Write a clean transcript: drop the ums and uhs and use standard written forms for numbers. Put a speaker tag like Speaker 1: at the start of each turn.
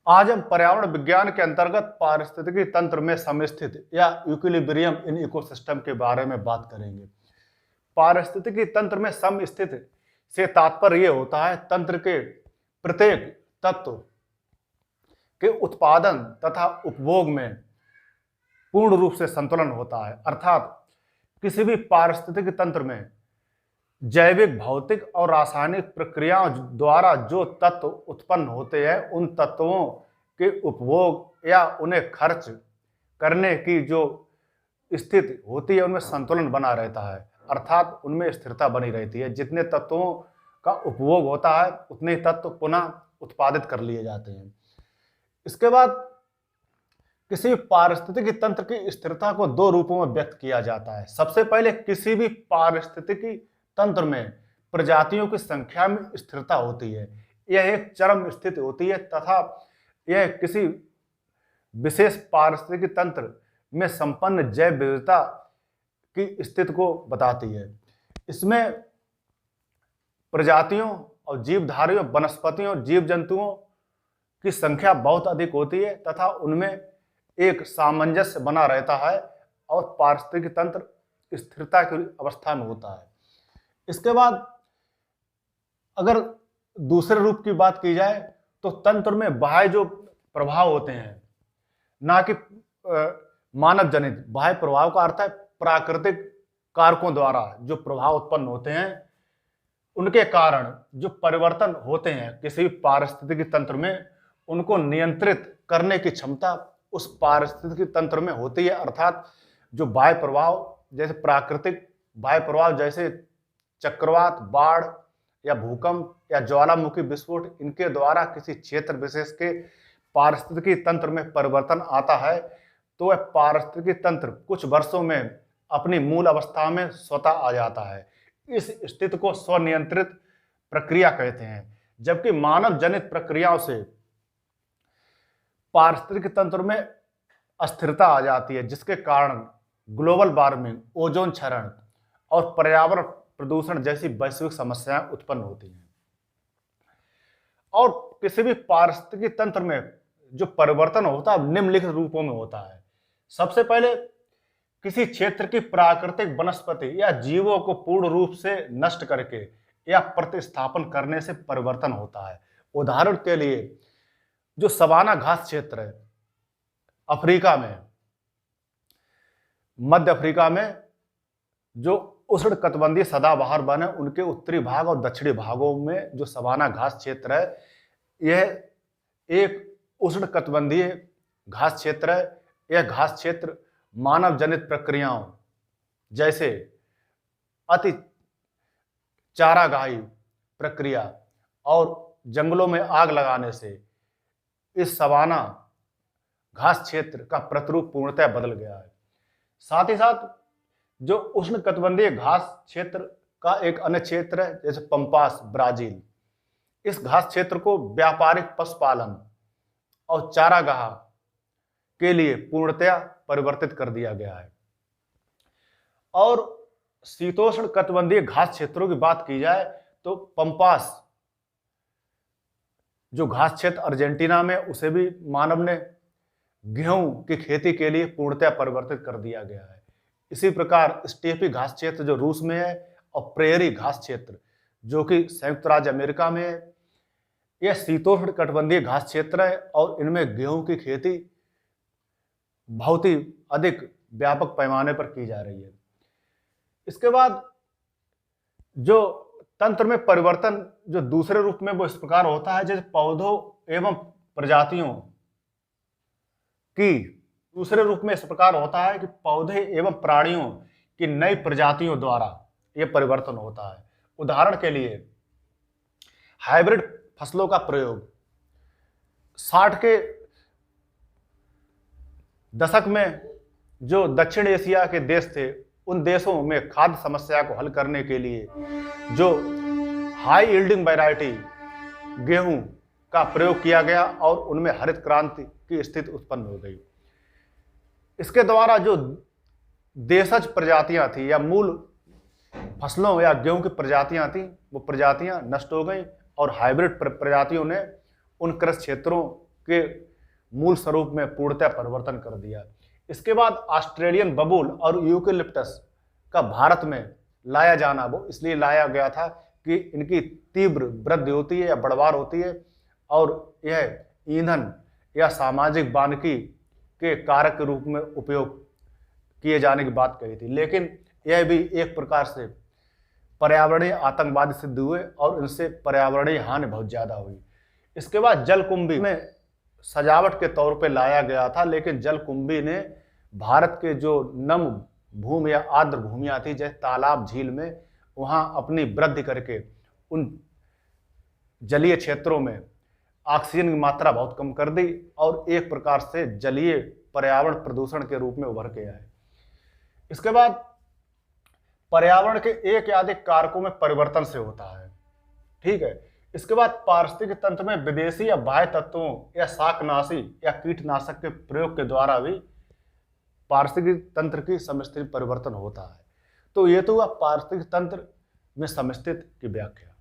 Speaker 1: आज हम पर्यावरण विज्ञान के अंतर्गत पारिस्थितिकी तंत्र में समस्थित या इक्विलिब्रियम इन इकोसिस्टम के बारे में बात करेंगे। पारिस्थितिकी तंत्र में समस्थित से तात्पर्य यह होता है तंत्र के प्रत्येक तत्व के उत्पादन तथा उपभोग में पूर्ण रूप से संतुलन होता है। अर्थात किसी भी पारिस्थितिकी तंत्र में जैविक, भौतिक और रासायनिक प्रक्रियाओं द्वारा जो तत्व उत्पन्न होते हैं उन तत्वों के उपभोग या उन्हें खर्च करने की जो स्थिति होती है उनमें संतुलन बना रहता है। अर्थात उनमें स्थिरता बनी रहती है। जितने तत्वों का उपभोग होता है उतने ही तत्व पुनः उत्पादित कर लिए जाते हैं। इसके बाद किसी भी पारिस्थितिकी तंत्र की स्थिरता को दो रूपों में व्यक्त किया जाता है। सबसे पहले किसी भी पारिस्थितिकी तंत्र में प्रजातियों की संख्या में स्थिरता होती है। यह एक चरम स्थिति होती है तथा यह किसी विशेष पारिस्थितिकी तंत्र में संपन्न जैव विविधता की स्थिति को बताती है। इसमें प्रजातियों और जीवधारियों, वनस्पतियों, जीव जंतुओं की संख्या बहुत अधिक होती है तथा उनमें एक सामंजस्य बना रहता है और पारिस्थितिकी तंत्र स्थिरता की अवस्था में होता है। इसके बाद अगर दूसरे रूप की बात की जाए तो तंत्र में बाह्य जो प्रभाव होते हैं, ना कि मानव जनित, बाह्य प्रभाव का अर्थ है प्राकृतिक कारकों द्वारा जो प्रभाव उत्पन्न होते हैं उनके कारण जो परिवर्तन होते हैं किसी भी पारिस्थितिकी तंत्र में, उनको नियंत्रित करने की क्षमता उस पारिस्थितिकी तंत्र में होती है। अर्थात जो बाह्य प्रभाव, जैसे प्राकृतिक बाह्य प्रभाव जैसे चक्रवात, बाढ़ या भूकंप या ज्वालामुखी विस्फोट, इनके द्वारा किसी क्षेत्र विशेष के पारिस्थितिकी तंत्र में परिवर्तन आता है तो वह पारिस्थितिकी तंत्र कुछ वर्षों में अपनी मूल अवस्था में स्वतः आ जाता है। इस स्थिति को स्वनियंत्रित प्रक्रिया कहते हैं। जबकि मानव जनित प्रक्रियाओं से पारिस्थितिकी तंत्र में अस्थिरता आ जाती है, जिसके कारण ग्लोबल वार्मिंग, ओजोन क्षरण और पर्यावरण प्रदूषण जैसी वैश्विक समस्याएं उत्पन्न होती हैं। और किसी भी पारिस्थितिकी तंत्र में जो परिवर्तन होता है निम्नलिखित रूपों में होता है। सबसे पहले किसी क्षेत्र की प्राकृतिक वनस्पति या जीवों को पूर्ण रूप से नष्ट करके या प्रतिस्थापन करने से परिवर्तन होता है। उदाहरण के लिए जो सवाना घास क्षेत्र है अफ्रीका में, मध्य अफ्रीका में जो उष्णकटिबंधीय सदाबहार वन है उनके उत्तरी भाग और दक्षिणी भागों में जो सवाना घास क्षेत्र है यह एक उष्णकटिबंधीय घास क्षेत्र है। यह घास क्षेत्र मानव जनित प्रक्रियाओं जैसे अति चारागाही प्रक्रिया और जंगलों में आग लगाने से इस सवाना घास क्षेत्र का प्रतिरूप पूर्णतः बदल गया है। साथ ही साथ जो उष्णकटिबंधीय घास क्षेत्र का एक अन्य क्षेत्र है जैसे पंपास, ब्राजील, इस घास क्षेत्र को व्यापारिक पशुपालन और चारागाह के लिए पूर्णतया परिवर्तित कर दिया गया है। और शीतोष्ण कटिबंधीय घास क्षेत्रों की बात की जाए तो पंपास जो घास क्षेत्र अर्जेंटीना में, उसे भी मानव ने गेहूं की खेती के लिए पूर्णतया परिवर्तित कर दिया गया है। इसी प्रकार स्टेपी घास क्षेत्र जो रूस में है और प्रेयरी घास क्षेत्र जो कि संयुक्त राज्य अमेरिका में है, यह शीतोष्ण कटिबंधीय घास क्षेत्र है और इनमें गेहूं की खेती बहुत ही अधिक व्यापक पैमाने पर की जा रही है। इसके बाद जो तंत्र में परिवर्तन जो दूसरे रूप में वो इस प्रकार होता है जैसे पौधों एवं प्रजातियों की दूसरे रूप में इस प्रकार होता है कि पौधे एवं प्राणियों की नई प्रजातियों द्वारा यह परिवर्तन होता है। उदाहरण के लिए हाइब्रिड फसलों का प्रयोग 60 के दशक में जो दक्षिण एशिया के देश थे उन देशों में खाद्य समस्या को हल करने के लिए जो हाई यील्डिंग वैरायटी गेहूं का प्रयोग किया गया और उनमें हरित क्रांति की स्थिति उत्पन्न हो गई। इसके द्वारा जो देशज प्रजातियां थी या मूल फसलों या गेहूं की प्रजातियां थी वो प्रजातियां नष्ट हो गई और हाइब्रिड प्रजातियों ने उन कृषि क्षेत्रों के मूल स्वरूप में पूर्णतः परिवर्तन कर दिया। इसके बाद ऑस्ट्रेलियन बबूल और यूकेलिप्टस का भारत में लाया जाना वो इसलिए लाया गया था कि इनकी तीव्र वृद्धि होती है या बढ़वार होती है और यह ईंधन या सामाजिक वानिकी के कारक के रूप में उपयोग किए जाने की बात कही थी, लेकिन यह भी एक प्रकार से पर्यावरणीय आतंकवादी सिद्ध हुए और इनसे पर्यावरणीय हानि बहुत ज्यादा हुई। इसके बाद जलकुंभी में सजावट के तौर पे लाया गया था, लेकिन जलकुंभी ने भारत के जो नम भूमि या आर्द्र भूमियां थी जैसे तालाब झील में, वहां अपनी वृद्धि करके उन जलीय क्षेत्रों में ऑक्सीजन की मात्रा बहुत कम कर दी और एक प्रकार से जलीय पर्यावरण प्रदूषण के रूप में उभर के आए। इसके बाद पर्यावरण के एक या अधिक कारकों में परिवर्तन से होता है, ठीक है। इसके बाद पारिस्थितिक तंत्र में विदेशी या बाह्य तत्वों या शाकनाशी या कीटनाशक के प्रयोग के द्वारा भी पारिस्थितिक तंत्र की समस्थिति परिवर्तन होता है। तो ये तो हुआ पारिस्थितिक तंत्र में समस्थिति की व्याख्या।